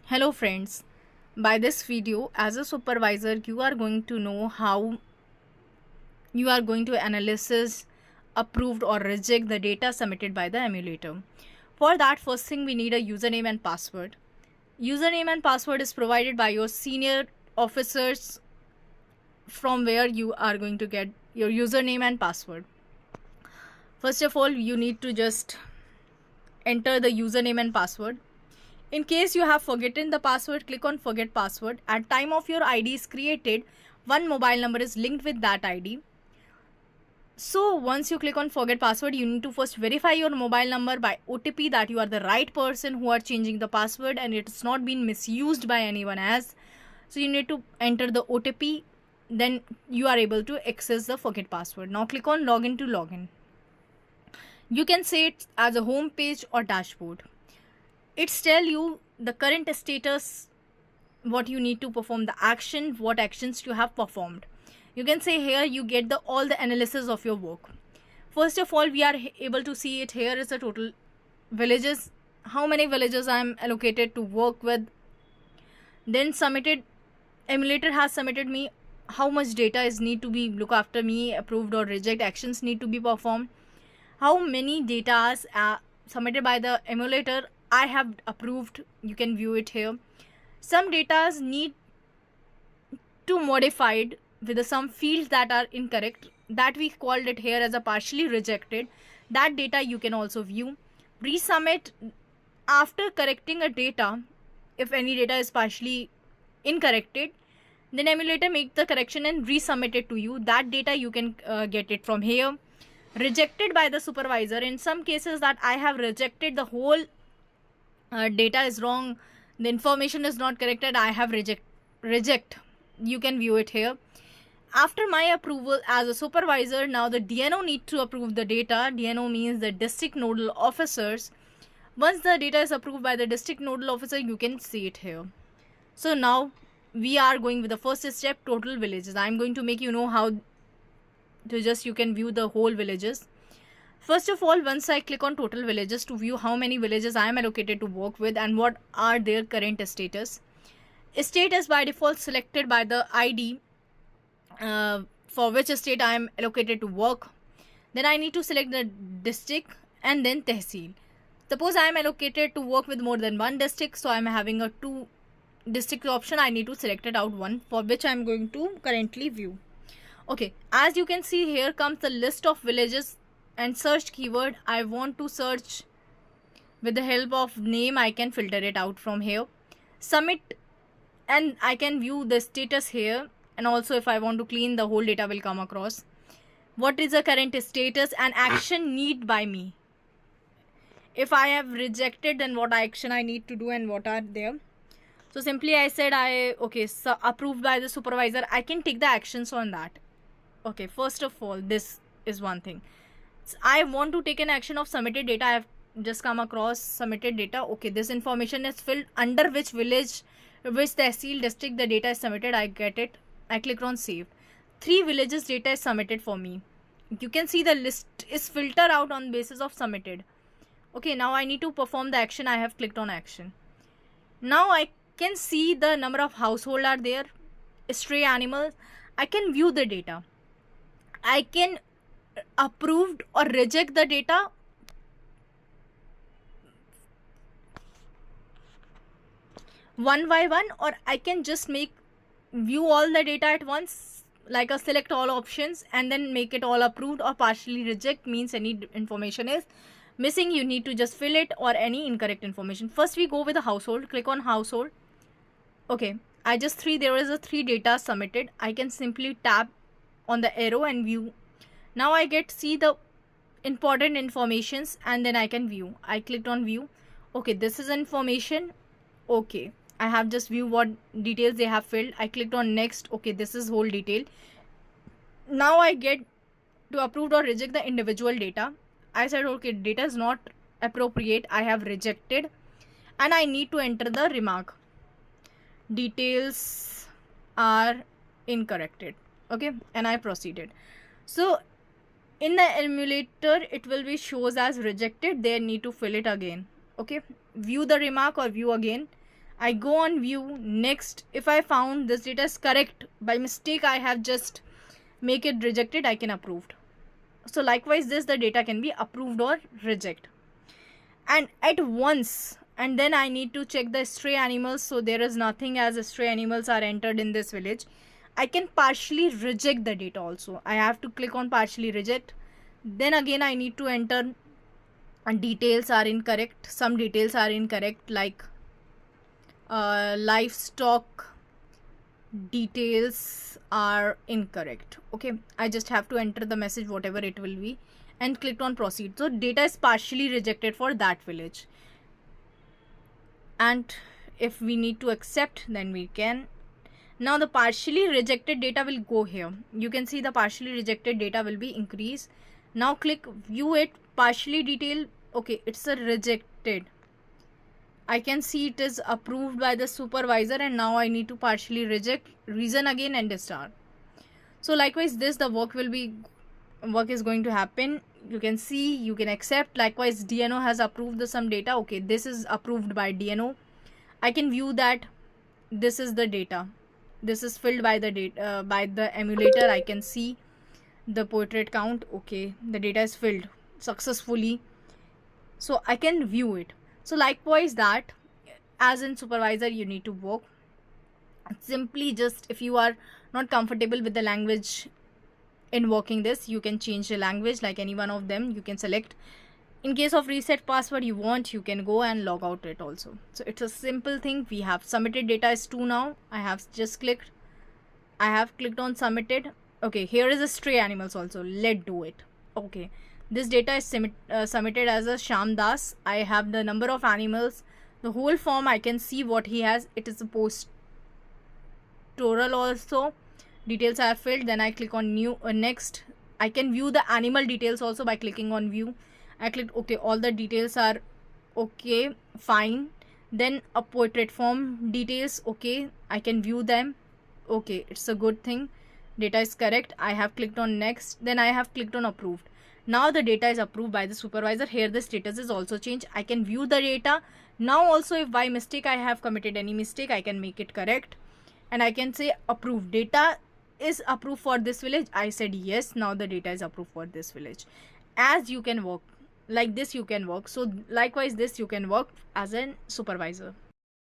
Hello friends, by this video as a supervisor you are going to know how you are going to analysis, approved or reject the data submitted by the emulator. For that, first thing we need a username and password. Username and password is provided by your senior officers from where you are going to get your username and password. First of all, you need to just enter the username and password. In case you have forgotten the password, click on forget password. At time of your ID is created, one mobile number is linked with that ID. So once you click on forget password, you need to first verify your mobile number by OTP that you are the right person who are changing the password and it's not been misused by anyone else. So you need to enter the OTP, then you are able to access the forget password. Now click on login to login. You can say it as a home page or dashboard. It's tell you the current status, what you need to perform the action, what actions you have performed. You can say here you get all the analysis of your work. First of all, we are able to see it here is the total villages, how many villages I am allocated to work with. Then submitted, emulator has submitted me how much data is need to be look after me, approved or reject actions need to be performed. How many data are submitted by the emulator I have approved, you can view it here. Some data need to modified with some fields that are incorrect, that we called it here as a partially rejected. That data you can also view. Resubmit, after correcting a data, if any data is partially incorrected, then emulator make the correction and resubmit it to you. That data you can get it from here. Rejected by the supervisor, in some cases that I have rejected the whole data is wrong, the information is not corrected, I have reject, you can view it here. After my approval as a supervisor, now the DNO need to approve the data. DNO means the district nodal officers. Once the data is approved by the district nodal officer, you can see it here. So now we are going with the first step, total villages. I'm going to make you know how to just you can view the whole villages. First of all, once I click on total villages to view how many villages I am allocated to work with and what are their current status. State is by default selected by the ID for which state I am allocated to work. Then I need to select the district and then tehsil. Suppose I am allocated to work with more than one district, so I am having a 2 district option. I need to select it out one, for which I am going to currently view. Okay, as you can see, here comes the list of villages and search keyword. I want to search with the help of name. I can filter it out from here. Submit, and I can view the status here, and also if I want to clean, the whole data will come across. What is the current status and action need by me? If I have rejected, then what action I need to do and what are there. So simply I said so approved by the supervisor, I can take the actions on that. Okay, first of all, this is one thing. So I want to take an action of submitted data. I have just come across submitted data. Okay, this information is filled under which village, which tehsil district the data is submitted. I get it. I click on save. 3 villages data is submitted for me. You can see the list is filtered out on basis of submitted. Okay, now I need to perform the action. I have clicked on action. Now I can see the number of household are there, stray animals. I can view the data. I can approved or reject the data one by one, or I can just make view all the data at once, like a select all options and then make it all approved, or partially reject means any information is missing, you need to just fill it, or any incorrect information. First we go with the household. Click on household. Okay, there is a 3 data submitted. I can simply tap on the arrow and view. Now I see the important informations and then I can view. I clicked on view. Okay, this is information. Okay, I have just view what details they have filled. I clicked on next. Okay, this is whole detail. Now I get to approve or reject the individual data. I said okay, data is not appropriate, I have rejected, and I need to enter the remark. Details are incorrected. Okay, and I proceeded. So in the emulator it will be shows as rejected. They need to fill it again. Okay, view the remark or view again. I go on view. Next, if I found this data is correct, by mistake I have just make it rejected, I can approved. So likewise this, the data can be approved or reject. And at once, and then I need to check the stray animals. So there is nothing, as stray animals are entered in this village. I can partially reject the data also. I have to click on partially reject. Then again I need to enter details are incorrect. Some details are incorrect, like livestock details are incorrect. Okay, I just have to enter the message whatever it will be and click on proceed. So data is partially rejected for that village. And if we need to accept, then we can. Now the partially rejected data will go here. You can see the partially rejected data will be increased. Now click view it, partially detailed. Okay, it's a rejected. I can see it is approved by the supervisor, and now I need to partially reject, reason again, and star. So likewise this, the work is going to happen. You can see, you can accept. Likewise DNO has approved the some data. Okay, this is approved by DNO. I can view that this is the data. This is filled by the data by the emulator. I can see the portrait count. Okay, the data is filled successfully, so I can view it. So likewise that, as in supervisor, you need to work. Simply just, if you are not comfortable with the language in working this, you can change the language, like any one of them you can select. In case of reset password you want, you can go and log out it also. So it's a simple thing. We have submitted data is 2 now. I have clicked on submitted. Okay, here is a stray animals also. Let's do it. Okay, this data is submitted as a Shyam Das. I have the number of animals, the whole form. I can see what he has. It is a post-toral also. Details are filled. Then I click on new next. I can view the animal details also by clicking on view. I clicked okay, all the details are okay, fine. Then a portrait form details. Okay, I can view them. Okay, it's a good thing. Data is correct. I have clicked on next. Then I have clicked on approved. Now the data is approved by the supervisor. Here the status is also changed. I can view the data. Now also, if by mistake I have committed any mistake, I can make it correct. And I can say approved. Data is approved for this village. I said yes. Now the data is approved for this village. As you can work like this, you can work. So likewise this, you can work as a supervisor.